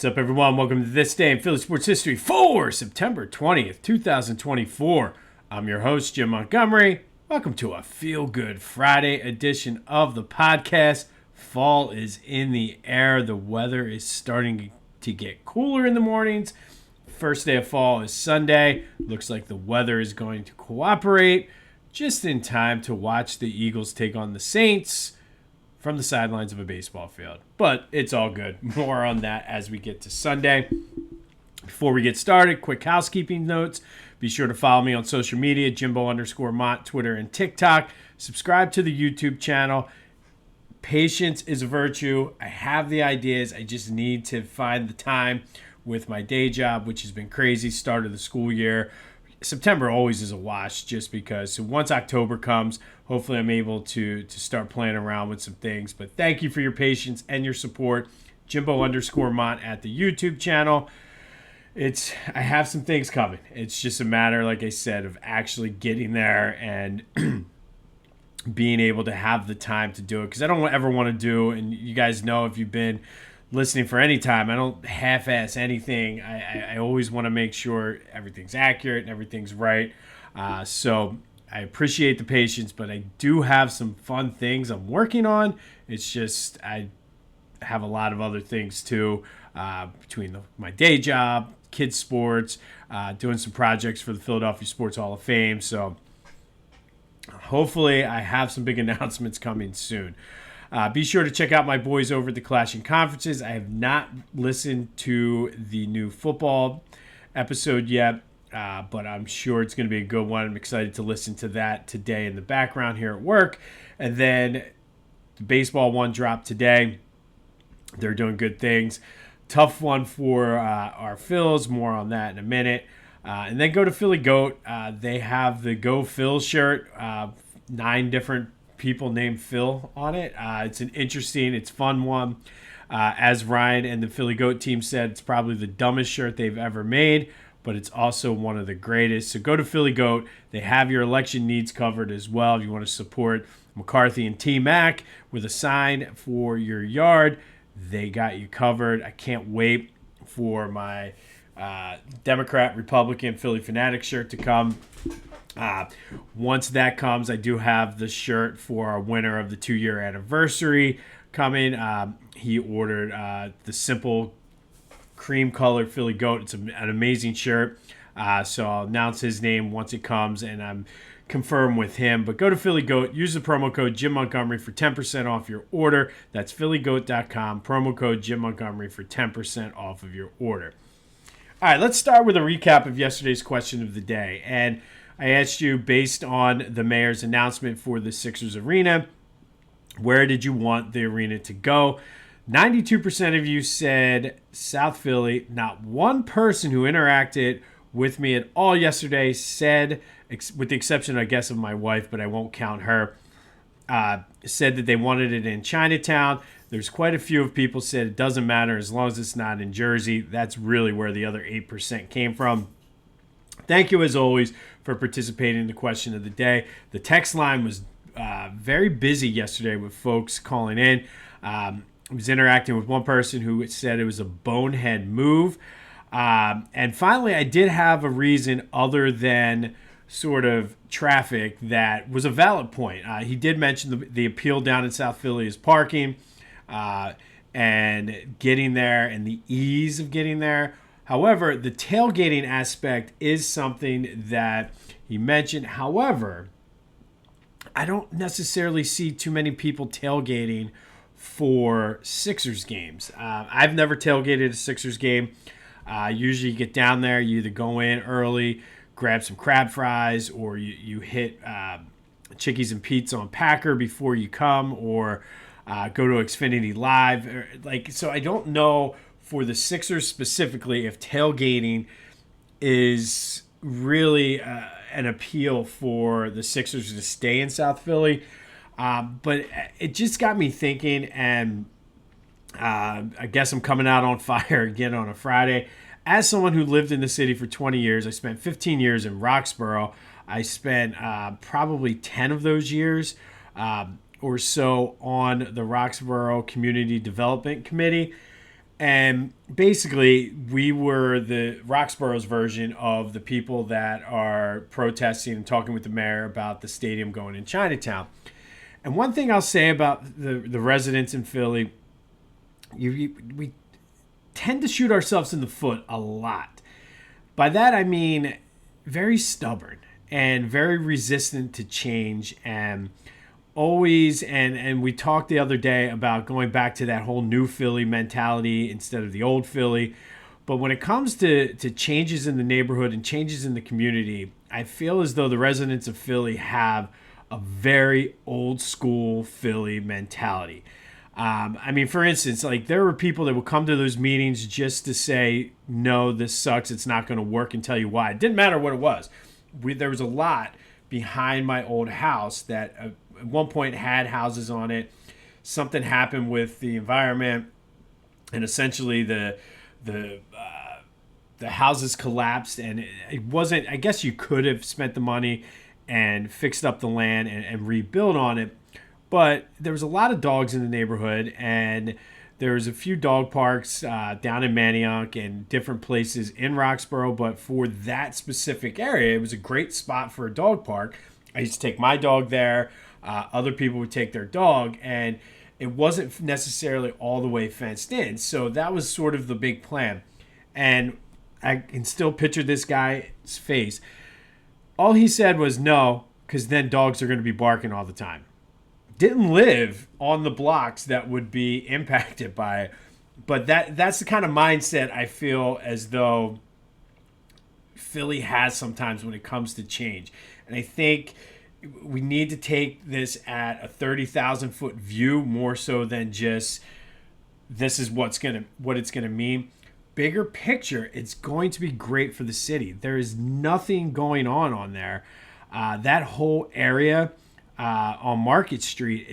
What's up, everyone? Welcome to This Day in Philly Sports History for September 20th, 2024. I'm your host, Jim Montgomery. Welcome to a feel-good Friday edition of the podcast. Fall is in the air. The weather is starting to get cooler in the mornings. First day of fall is Sunday. Looks like the weather is going to cooperate just in time to watch the Eagles take on the Saints from the sidelines of a baseball field. But it's all good. More on that as we get to Sunday. Before we get started, quick housekeeping notes. Be sure to follow me on social media, Jimbo_Mont, Twitter, and TikTok. Subscribe to the YouTube channel. Patience is a virtue. I have the ideas. I just need to find the time with my day job, which has been crazy. Start of the school year. September always is a wash just because. So once October comes, hopefully I'm able to start playing around with some things. But thank you for your patience and your support. Jimbo_Mont at the YouTube channel. I have some things coming. It's just a matter, like I said, of actually getting there and being able to have the time to do it. Because I don't ever want to do, and you guys know if you've been listening for any time, I don't half-ass anything. I always want to make sure everything's accurate and everything's right. So I appreciate the patience, but I do have some fun things I'm working on. It's just I have a lot of other things too, between my day job, kids sports, doing some projects for the Philadelphia Sports Hall of Fame. So hopefully I have some big announcements coming soon. Be sure to check out my boys over at the Clashing Conferences. I have not listened to the new football episode yet, but I'm sure it's going to be a good one. I'm excited to listen to that today in the background here at work. And then the baseball one dropped today. They're doing good things. Tough one for our Phils. More on that in a minute. And then go to Philly Goat. They have the Go Phil shirt. 9 different people named Phil on it. It's fun one. As Ryan and the Philly Goat team said, it's probably the dumbest shirt they've ever made, but it's also one of the greatest. So go to Philly Goat. They have your election needs covered as well. If you want to support McCarthy and T-Mac with a sign for your yard, they got you covered. I can't wait for my Democrat, Republican, Philly Fanatic shirt to come. Once that comes, I do have the shirt for our winner of the 2-year anniversary coming. He ordered the simple cream colored Philly Goat. It's an amazing shirt. So I'll announce his name once it comes, and I'm confirmed with him. But go to Philly Goat, use the promo code Jim Montgomery for 10% off your order. That's phillygoat.com, promo code Jim Montgomery for 10% off of your order. All right, let's start with a recap of yesterday's question of the day. And I asked you, based on the mayor's announcement for the Sixers arena, where did you want the arena to go? 92% of you said South Philly. Not one person who interacted with me at all yesterday said, with the exception, I guess, of my wife, but I won't count her, said that they wanted it in Chinatown. There's quite a few of people said it doesn't matter as long as it's not in Jersey. That's really where the other 8% came from. Thank you, as always, for participating in the question of the day. The text line was very busy yesterday with folks calling in. I was interacting with one person who said it was a bonehead move. And finally, I did have a reason other than sort of traffic that was a valid point. He did mention the appeal down in South Philly is parking and getting there and the ease of getting there. However, the tailgating aspect is something that he mentioned. However, I don't necessarily see too many people tailgating for Sixers games. I've never tailgated a Sixers game. Usually you get down there, you either go in early, grab some crab fries, or you hit Chickies and Pete's on Packer before you come, or go to Xfinity Live. So I don't know for the Sixers specifically if tailgating is really an appeal for the Sixers to stay in South Philly. But it just got me thinking, and I guess I'm coming out on fire again on a Friday. As someone who lived in the city for 20 years, I spent 15 years in Roxborough. I spent probably 10 of those years or so on the Roxborough Community Development Committee. And basically, we were the Roxborough's version of the people that are protesting and talking with the mayor about the stadium going in Chinatown. And one thing I'll say about the residents in Philly, we tend to shoot ourselves in the foot a lot. By that, I mean very stubborn and very resistant to change, and always, and we talked the other day about going back to that whole new Philly mentality instead of the old Philly. But when it comes to changes in the neighborhood and changes in the community, I feel as though the residents of Philly have a very old school Philly mentality. I mean, for instance, like there were people that would come to those meetings just to say, no, this sucks, it's not going to work, and tell you why. It didn't matter what it was. There was a lot behind my old house that at one point had houses on it. Something happened with the environment, and essentially the houses collapsed, and it wasn't. I guess you could have spent the money and fixed up the land and rebuilt on it, but there was a lot of dogs in the neighborhood, and there was a few dog parks down in Manayunk and different places in Roxborough. But for that specific area, it was a great spot for a dog park. I used to take my dog there. Other people would take their dog, and it wasn't necessarily all the way fenced in. So that was sort of the big plan. And I can still picture this guy's face. All he said was no, because then dogs are going to be barking all the time. Didn't live on the blocks that would be impacted by it. But that's the kind of mindset I feel as though Philly has sometimes when it comes to change. And I think we need to take this at a 30,000 foot view more so than just this is what it's gonna mean. Bigger picture, it's going to be great for the city. There is nothing going on there. That whole area on Market Street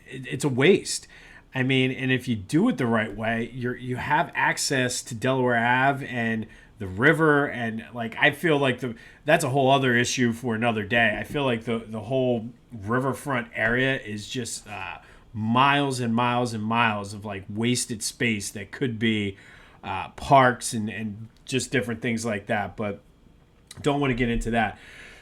it's a waste. I mean, and if you do it the right way, you have access to Delaware Ave and the river, and like I feel like that's a whole other issue for another day. I feel like the whole riverfront area is just miles and miles and miles of like wasted space that could be parks and just different things like that. But don't want to get into that.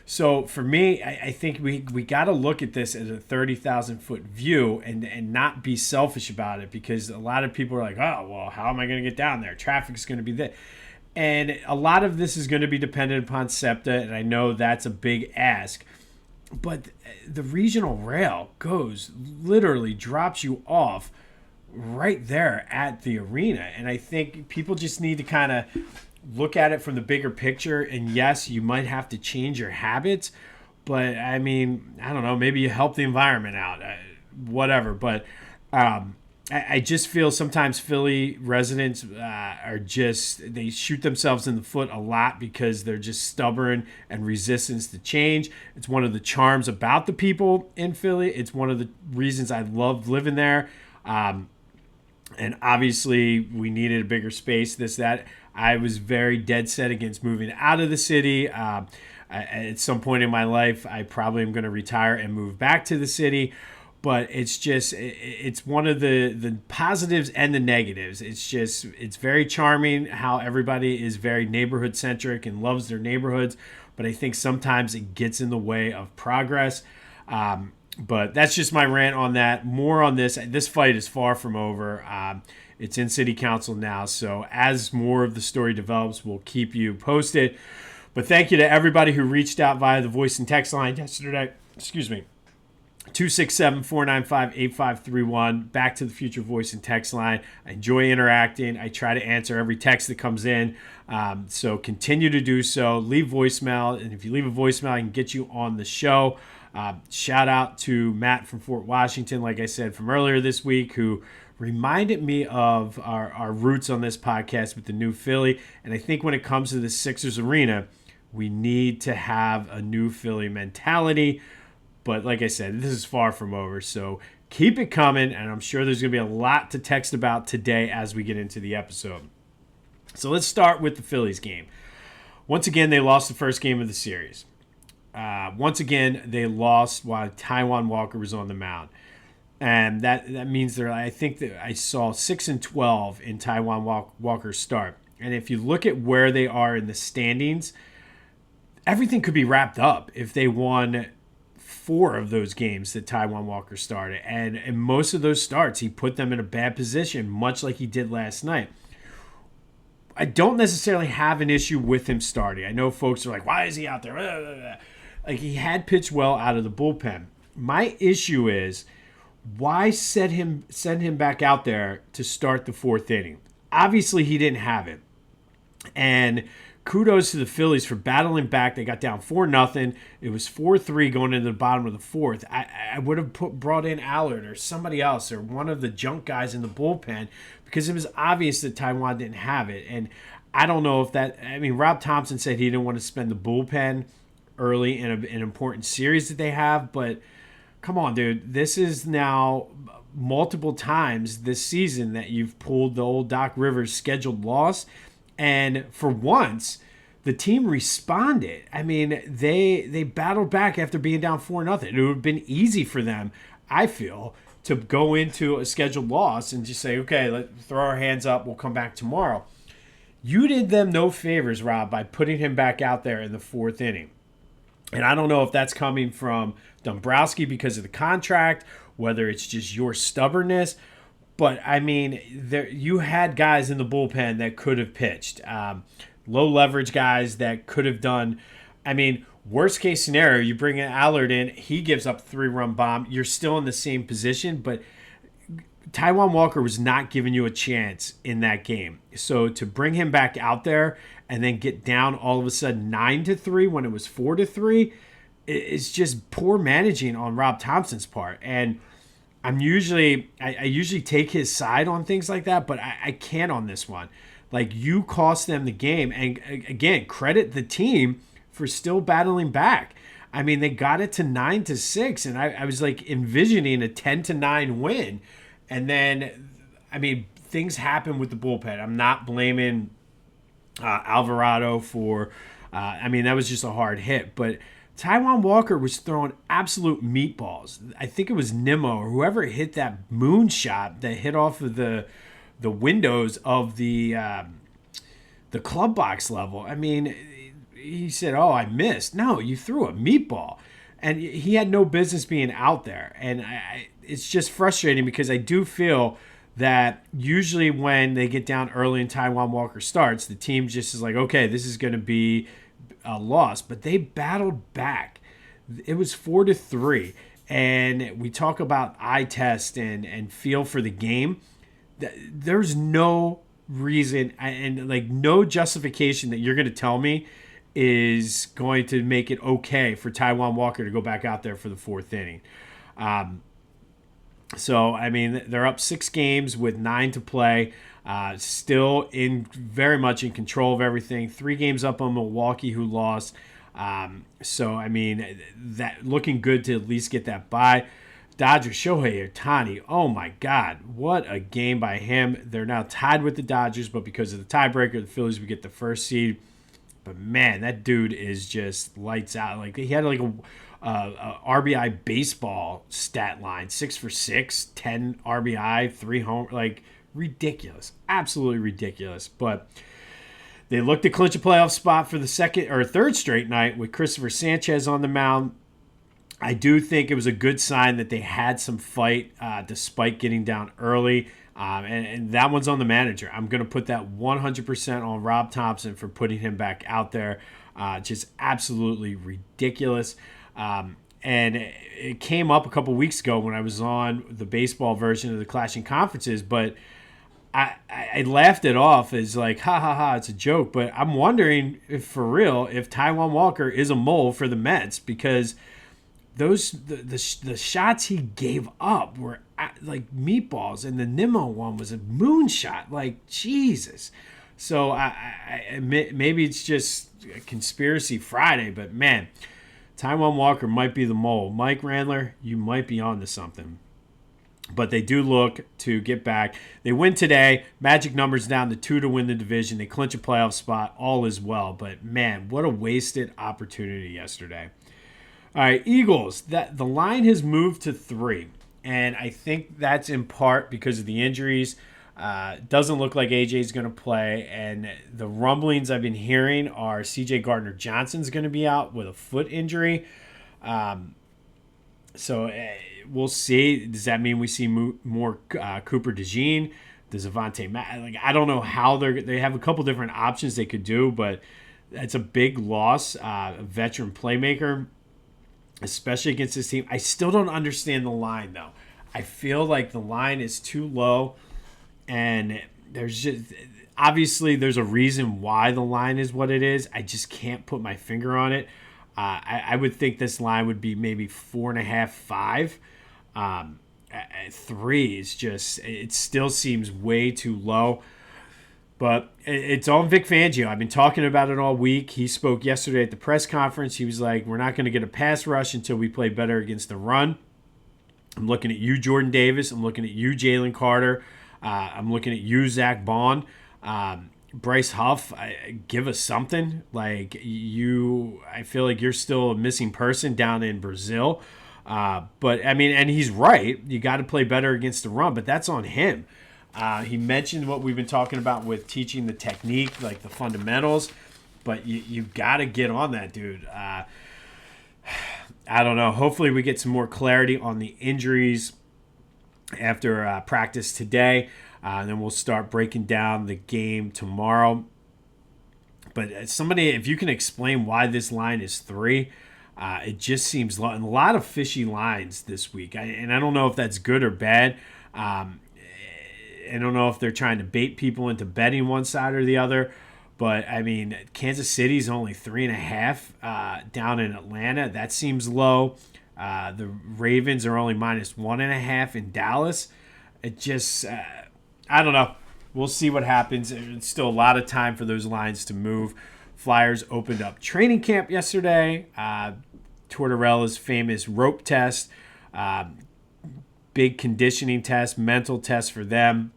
So for me, I think we got to look at this as a 30,000 foot view and not be selfish about it, because a lot of people are like, oh, well, how am I going to get down there? Traffic's going to be there. And a lot of this is going to be dependent upon SEPTA, and I know that's a big ask. But the regional rail literally drops you off right there at the arena. And I think people just need to kind of look at it from the bigger picture. And yes, you might have to change your habits, but I mean, I don't know, maybe you help the environment out, whatever. But I just feel sometimes Philly residents they shoot themselves in the foot a lot because they're just stubborn and resistant to change. It's one of the charms about the people in Philly. It's one of the reasons I love living there. And obviously we needed a bigger space, that. I was very dead set against moving out of the city. At some point in my life, I probably am going to retire and move back to the city. But it's one of the positives and the negatives. It's very charming how everybody is very neighborhood centric and loves their neighborhoods. But I think sometimes it gets in the way of progress. But that's just my rant on that. More on this. This fight is far from over. It's in city council now. So as more of the story develops, we'll keep you posted. But thank you to everybody who reached out via the voice and text line yesterday. 267-495-8531. Back to the Future voice and text line. I enjoy interacting. I try to answer every text that comes in. So continue to do so. Leave voicemail. And if you leave a voicemail, I can get you on the show. Shout out to Matt from Fort Washington, like I said, from earlier this week, who reminded me of our roots on this podcast with the new Philly. And I think when it comes to the Sixers arena, we need to have a new Philly mentality. But like I said, this is far from over. So keep it coming. And I'm sure there's going to be a lot to text about today as we get into the episode. So let's start with the Phillies game. Once again, they lost the first game of the series. Once again, they lost while Taijuan Walker was on the mound. And that means I think that I saw 6-12 in Taijuan Walker's start. And if you look at where they are in the standings, everything could be wrapped up if they won 4 of those games that Taijuan Walker started. And in most of those starts, he put them in a bad position, much like he did last night. I don't necessarily have an issue with him starting. I know folks are like, why is he out there? Like, he had pitched well out of the bullpen. My issue is, why send him back out there to start the 4th inning? Obviously, he didn't have it. And kudos to the Phillies for battling back. They got down 4-0. It was 4-3 going into the bottom of the 4th. I would have brought in Allard or somebody else or one of the junk guys in the bullpen because it was obvious that Taijuan didn't have it. And I don't know if that – I mean, Rob Thomson said he didn't want to spend the bullpen early in an important series that they have, but – come on, dude. This is now multiple times this season that you've pulled the old Doc Rivers scheduled loss. And for once, the team responded. I mean, they battled back after being down 4-0. It would have been easy for them, I feel, to go into a scheduled loss and just say, okay, let's throw our hands up. We'll come back tomorrow. You did them no favors, Rob, by putting him back out there in the 4th inning. And I don't know if that's coming from Dombrowski because of the contract, whether it's just your stubbornness. But, I mean, you had guys in the bullpen that could have pitched. Low leverage guys that could have done. I mean, worst case scenario, you bring Allard in, he gives up a 3-run bomb. You're still in the same position, but Taijuan Walker was not giving you a chance in that game. So to bring him back out there and then get down all of a sudden 9-3 when it was 4-3, it's just poor managing on Rob Thomson's part. And I usually take his side on things like that, but I can't on this one. Like, you cost them the game. And again, credit the team for still battling back. I mean, they got it to 9-6, and I was like envisioning a 10-9 win. And then, I mean, things happen with the bullpen. I'm not blaming Alvarado for, that was just a hard hit. But Taijuan Walker was throwing absolute meatballs. I think it was Nimmo or whoever hit that moonshot that hit off of the windows of the club box level. I mean, he said, oh, I missed. No, you threw a meatball. And he had no business being out there. And it's just frustrating because I do feel that usually when they get down early and Taijuan Walker starts, the team just is like, okay, this is going to be a loss. But they battled back. It was 4-3. And we talk about eye test and feel for the game. There's no reason and like no justification that you're going to tell me is going to make it okay for Taijuan Walker to go back out there for the 4th inning. So, I mean, they're up 6 games with 9 to play. Still very much in control of everything. 3 games up on Milwaukee, who lost. So, I mean, that looking good to at least get that bye. Dodgers, Shohei Ohtani. Oh, my God. What a game by him. They're now tied with the Dodgers, but because of the tiebreaker, the Phillies would get the first seed. But, man, that dude is just lights out. Like, he had like a RBI baseball stat line. 6 for 6, 10 RBI, 3 home. Like, ridiculous. Absolutely ridiculous. But they look to clinch a playoff spot for the second or third straight night with Christopher Sanchez on the mound. I do think it was a good sign that they had some fight despite getting down early. And that one's on the manager. I'm going to put that 100% on Rob Thomson for putting him back out there. Just absolutely ridiculous. And it came up a couple weeks ago when I was on the baseball version of the Clashing Conferences, but I laughed it off as like, ha ha ha, it's a joke. But I'm wondering if for real, if Taijuan Walker is a mole for the Mets, because the shots he gave up were like meatballs, and the Nimmo one was a moonshot. Like, Jesus. So maybe it's just a conspiracy Friday, but man, Taijuan Walker might be the mole. Mike Randler, you might be on to something. But they do look to get back. They win today. Magic numbers down to 2 to win the division. They clinch a playoff spot. All is well. But man, what a wasted opportunity yesterday. All right, Eagles. The line has moved to 3. And I think that's in part because of the injuries. Doesn't look like AJ's going to play. And the rumblings I've been hearing are CJ Gardner-Johnson's going to be out with a foot injury. So we'll see. Does that mean we see more Cooper DeJean? Does Avante Like, I don't know how they have a couple different options they could do, but it's a big loss. A veteran playmaker, especially against this team. I still don't understand the line, though. I feel like the line is too low, and there's just obviously there's a reason why the line is what it is. I just can't put my finger on it. I would think this line would be maybe 4.5, 5. 3 is just, it still seems way too low. But it's on Vic Fangio. I've been talking about it all week. He spoke yesterday at the press conference. He was like, we're not going to get a pass rush until we play better against the run. I'm looking at you, Jordan Davis. I'm looking at you, Jalen Carter. I'm looking at you, Zach Bond. Bryce Huff, give us something. Like, I feel like you're still a missing person down in Brazil. But, I mean, and he's right. You got to play better against the run, but that's on him. He mentioned what we've been talking about with teaching the technique, like the fundamentals, but you got to get on that, dude. I don't know. Hopefully we get some more clarity on the injuries after practice today. And then we'll start breaking down the game tomorrow. But if you can explain why this line is 3, it just seems low. And a lot of fishy lines this week. And I don't know if that's good or bad. I don't know if they're trying to bait people into betting one side or the other. But, I mean, Kansas City's only 3.5 down in Atlanta. That seems low. The Ravens are only minus 1.5 in Dallas. It just... I don't know. We'll see what happens. There's still a lot of time for those lines to move. Flyers opened up training camp yesterday. Tortorella's famous rope test. Big conditioning test, mental test for them.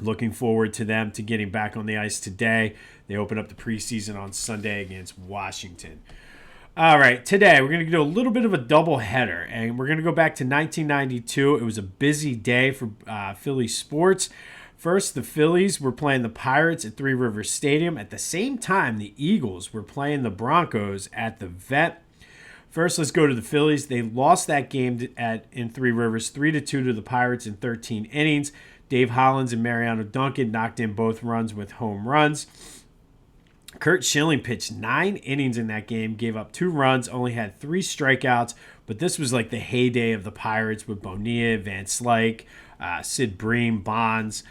Looking forward to them to getting back on the ice today. They open up the preseason on Sunday against Washington. All right, today we're going to do a little bit of a double header, and we're going to go back to 1992. It was a busy day for Philly sports. First, the Phillies were playing the Pirates at Three Rivers Stadium. At the same time, the Eagles were playing the Broncos at the Vet. First, let's go to the Phillies. They lost that game in Three Rivers 3-2 to the Pirates in 13 innings. Dave Hollins and Mariano Duncan knocked in both runs with home runs. Curt Schilling pitched 9 innings in that game, gave up 2 runs, only had 3 strikeouts, but this was like the heyday of the Pirates with Bonilla, Van Slyke, Sid Bream, Bonds.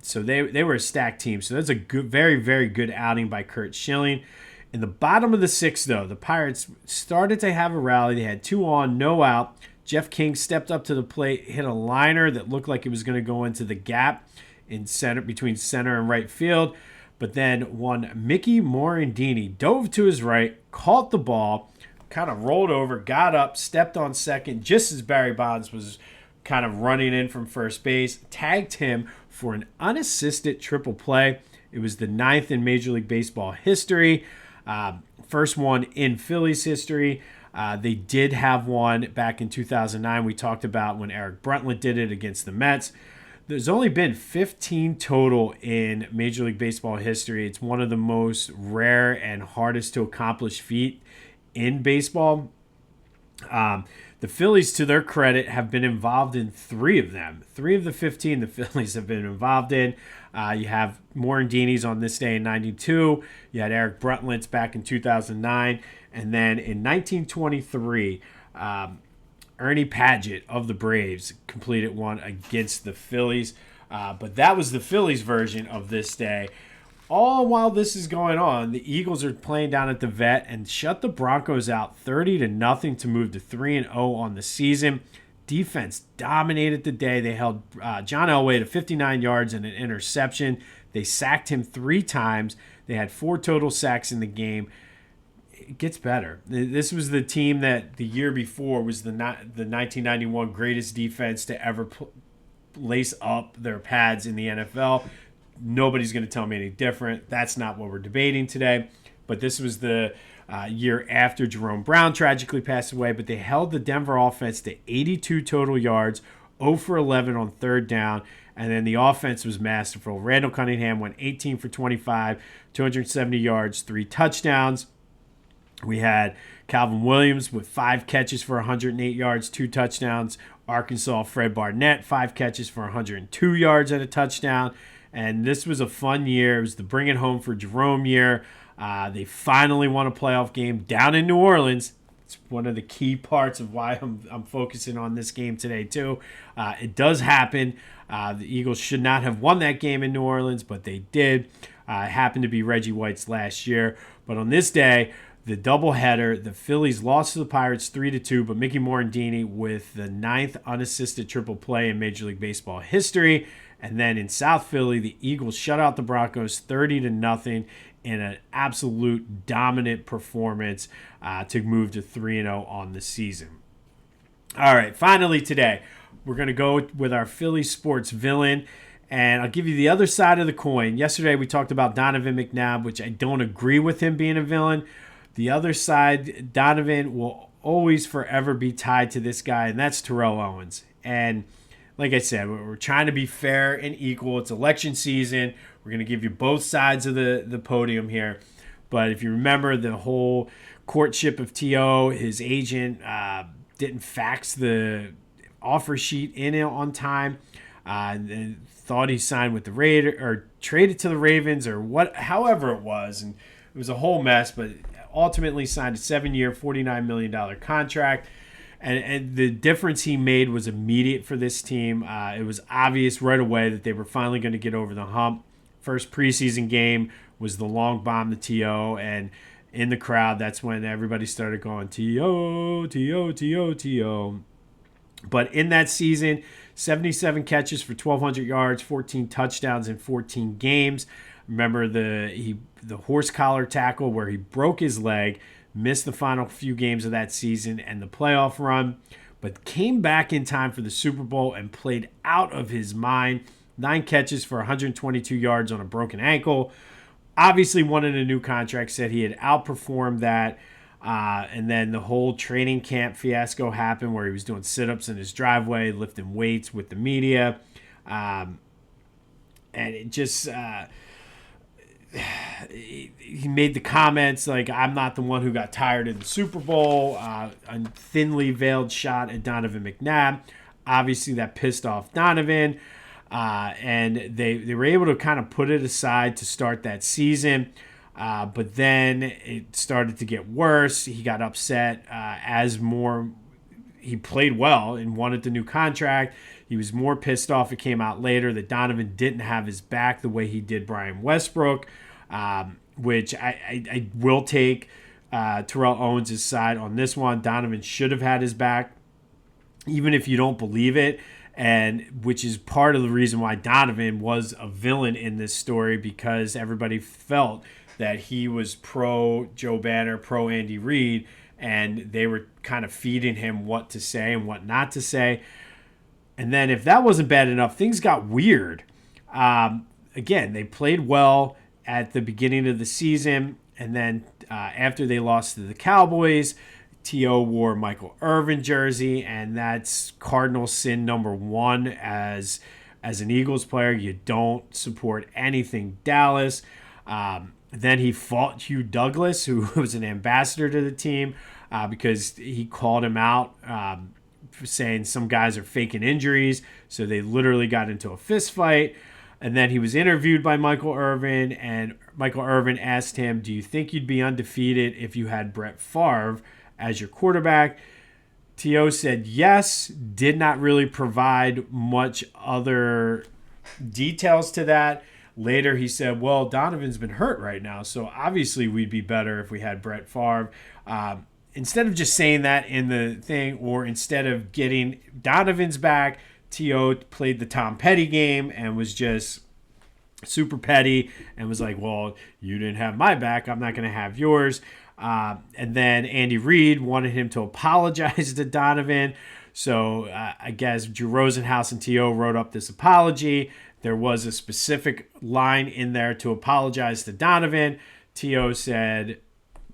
So they were a stacked team. So that's a good, very, very good outing by Curt Schilling. In the bottom of the 6th, though, the Pirates started to have a rally. They had 2 on, no out. Jeff King stepped up to the plate, hit a liner that looked like it was going to go into the gap in center between center and right field. But then one Mickey Morandini dove to his right, caught the ball, kind of rolled over, got up, stepped on second just as Barry Bonds was kind of running in from first base, tagged him for an unassisted triple play. It was the 9th in Major League Baseball history, first one in Phillies history. They did have one back in 2009. We talked about when Eric Bruntlett did it against the Mets. There's only been 15 total in Major League Baseball history. It's one of the most rare and hardest to accomplish feat in baseball. The Phillies, to their credit, have been involved in 3 of them. 3 of the 15 the Phillies have been involved in. You have Morandini's on this day in 92. You had Eric Bruntlett's back in 2009. And then in 1923, Ernie Padgett of the Braves completed one against the Phillies. But that was the Phillies version of this day. All while this is going on, the Eagles are playing down at the Vet and shut the Broncos out 30-0 to move to 3-0 on the season. Defense dominated the day. They held John Elway to 59 yards and an interception. They sacked him 3 times. They had 4 total sacks in the game. It gets better. This was the team that the year before was the 1991 greatest defense to ever lace up their pads in the NFL. Nobody's going to tell me any different. That's not what we're debating today. But this was the year after Jerome Brown tragically passed away, but they held the Denver offense to 82 total yards, 0 for 11 on third down, and then the offense was masterful. Randall Cunningham went 18 for 25, 270 yards, 3 touchdowns. We had Calvin Williams with 5 catches for 108 yards, 2 touchdowns. Arkansas Fred Barnett, 5 catches for 102 yards and a touchdown. And this was a fun year. It was the bring it home for Jerome year. They finally won a playoff game down in New Orleans. It's one of the key parts of why I'm focusing on this game today, too. It does happen. The Eagles should not have won that game in New Orleans, but they did. It happened to be Reggie White's last year. But on this day, the doubleheader, the Phillies lost to the Pirates 3-2, but Mickey Morandini with the 9th unassisted triple play in Major League Baseball history. And then in South Philly, the Eagles shut out the Broncos 30-0 in an absolute dominant performance to move to 3-0 on the season. All right, finally today, we're going to go with our Philly Sports Villian. And I'll give you the other side of the coin. Yesterday, we talked about Donovan McNabb, which I don't agree with him being a villain. The other side, Donovan will always forever be tied to this guy, and that's Terrell Owens. And like I said, we're trying to be fair and equal. It's election season. We're going to give you both sides of the podium here. But if you remember the whole courtship of T.O., his agent didn't fax the offer sheet in on time. And thought he signed with the Raiders or traded to the Ravens or however it was. And it was a whole mess, but ultimately signed a 7-year, $49 million contract. And the difference he made was immediate for this team. It was obvious right away that they were finally going to get over the hump. First preseason game was the long bomb to T.O. And in the crowd, that's when everybody started going, T.O., T.O., T.O., T.O. But in that season, 77 catches for 1,200 yards, 14 touchdowns in 14 games. Remember the horse collar tackle where he broke his leg, missed the final few games of that season and the playoff run, but came back in time for the Super Bowl and played out of his mind. 9 catches for 122 yards on a broken ankle. Obviously wanted a new contract, said he had outperformed that. And then the whole training camp fiasco happened where he was doing sit-ups in his driveway, lifting weights with the media. And it just... he made the comments like, I'm not the one who got tired in the Super Bowl. A thinly veiled shot at Donovan McNabb. Obviously, that pissed off Donovan. And they were able to kind of put it aside to start that season. But then it started to get worse. He got upset he played well and wanted the new contract. He was more pissed off. It came out later that Donovan didn't have his back the way he did Brian Westbrook, which I will take Terrell Owens' side on this one. Donovan should have had his back, even if you don't believe it, and which is part of the reason why Donovan was a villain in this story, because everybody felt that he was pro Joe Banner, pro Andy Reid, and they were kind of feeding him what to say and what not to say. And then if that wasn't bad enough, things got weird. Again, they played well at the beginning of the season, and then after they lost to the Cowboys, T.O. wore Michael Irvin jersey, and that's cardinal sin number 1 as an Eagles player. You don't support anything Dallas. Then he fought Hugh Douglas, who was an ambassador to the team, because he called him out for saying some guys are faking injuries. So they literally got into a fist fight. And then he was interviewed by Michael Irvin, and Michael Irvin asked him, do you think you'd be undefeated if you had Brett Favre as your quarterback? T.O. said yes, did not really provide much other details to that. Later, he said, well, Donovan's been hurt right now, so obviously we'd be better if we had Brett Favre. Instead of just saying that in the thing, or instead of getting Donovan's back, T.O. played the Tom Petty game and was just super petty and was like, well, you didn't have my back, I'm not going to have yours. And then Andy Reid wanted him to apologize to Donovan. So I guess Drew Rosenhaus and T.O. wrote up this apology. There was a specific line in there to apologize to Donovan. T.O. said,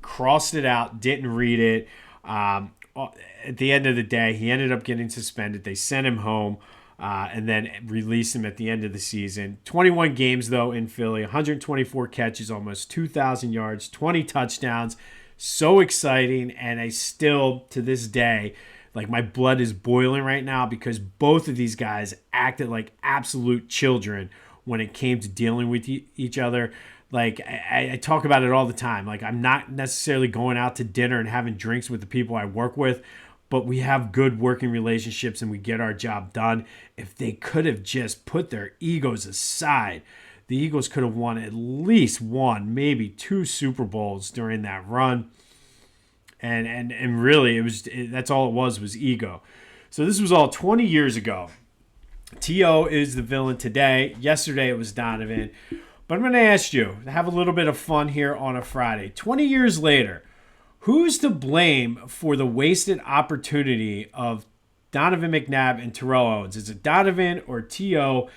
crossed it out, didn't read it. At the end of the day, he ended up getting suspended. They sent him home and then released him at the end of the season. 21 games, though, in Philly, 124 catches, almost 2,000 yards, 20 touchdowns. So exciting, and I still, to this day, like my blood is boiling right now because both of these guys acted like absolute children when it came to dealing with each other. Like I talk about it all the time. Like I'm not necessarily going out to dinner and having drinks with the people I work with, but we have good working relationships and we get our job done. If they could have just put their egos aside, the Eagles could have won at least one, maybe two Super Bowls during that run. And really, that's all it was ego. So this was all 20 years ago. T.O. is the villain today. Yesterday it was Donovan. But I'm going to ask you to have a little bit of fun here on a Friday. 20 years later, who's to blame for the wasted opportunity of Donovan McNabb and Terrell Owens? Is it Donovan or T.O.?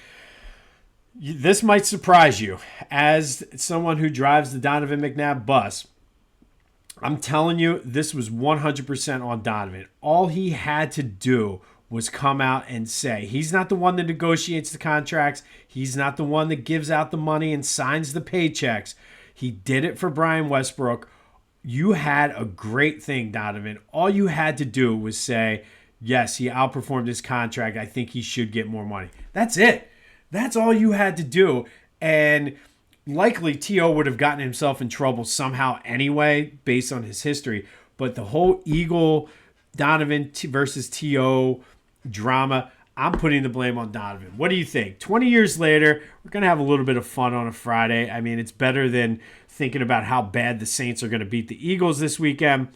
This might surprise you. As someone who drives the Donovan McNabb bus, I'm telling you, this was 100% on Donovan. All he had to do was come out and say, he's not the one that negotiates the contracts. He's not the one that gives out the money and signs the paychecks. He did it for Brian Westbrook. You had a great thing, Donovan. All you had to do was say, yes, he outperformed his contract. I think he should get more money. That's it. That's all you had to do. And likely T.O. would have gotten himself in trouble somehow anyway, based on his history. But the whole Eagle Donovan versus T.O. drama, I'm putting the blame on Donovan. What do you think? 20 years later, we're going to have a little bit of fun on a Friday. I mean, it's better than thinking about how bad the Saints are going to beat the Eagles this weekend.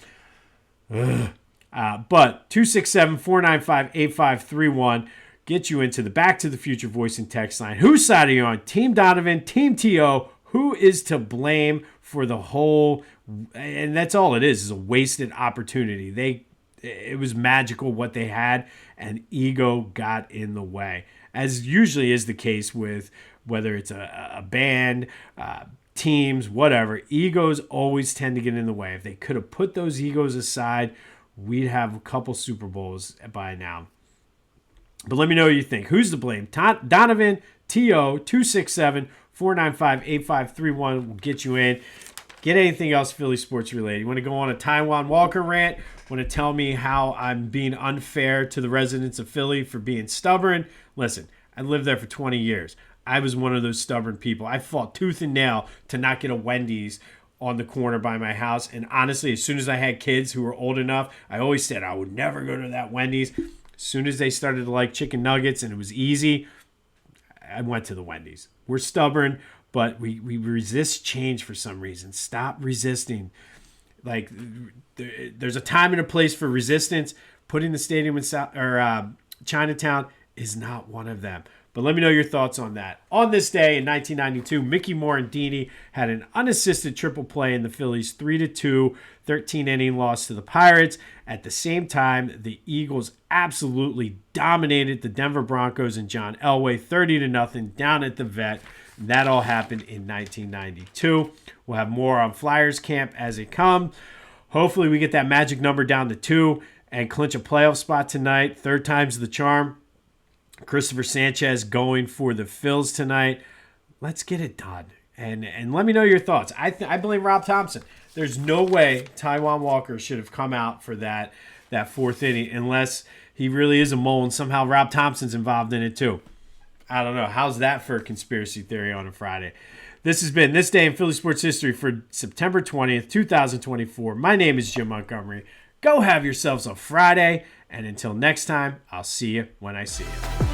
But 267-495-8531 get you into the Back to the Future voice and text line. Whose side are you on? Team Donovan, Team T.O.? Who is to blame for the whole? And that's all it is a wasted opportunity. It was magical what they had, and ego got in the way, as usually is the case with whether it's a band, teams, whatever. Egos always tend to get in the way. If they could have put those egos aside, we'd have a couple Super Bowls by now. But let me know what you think. Who's to blame? Donovan, T.O., 267-495-8531 will get you in. Get anything else Philly sports related. You want to go on a Taijuan Walker rant? Want to tell me how I'm being unfair to the residents of Philly for being stubborn? Listen, I lived there for 20 years. I was one of those stubborn people. I fought tooth and nail to not get a Wendy's on the corner by my house. And honestly, as soon as I had kids who were old enough, I always said I would never go to that Wendy's. As soon as they started to like chicken nuggets and it was easy, I went to the Wendy's. We're stubborn, but we resist change for some reason. Stop resisting. Like, there's a time and a place for resistance. Putting the stadium in Chinatown is not one of them. But let me know your thoughts on that. On this day in 1992, Mickey Morandini had an unassisted triple play in the Phillies' 3-2 13-inning loss to the Pirates. At the same time, the Eagles absolutely dominated the Denver Broncos and John Elway 30-0 down at the Vet. And that all happened in 1992. We'll have more on Flyers camp as it comes. Hopefully we get that magic number down to 2 and clinch a playoff spot tonight. Third time's the charm. Christopher Sanchez going for the Phils tonight. Let's get it done. And let me know your thoughts. I blame Rob Thomson. There's no way Taijuan Walker should have come out for that fourth inning unless he really is a mole and somehow Rob Thompson's involved in it too. I don't know. How's that for a conspiracy theory on a Friday? This has been This Day in Philly Sports History for September 20th, 2024. My name is Jim Montgomery. Go have yourselves a Friday. And until next time, I'll see you when I see you.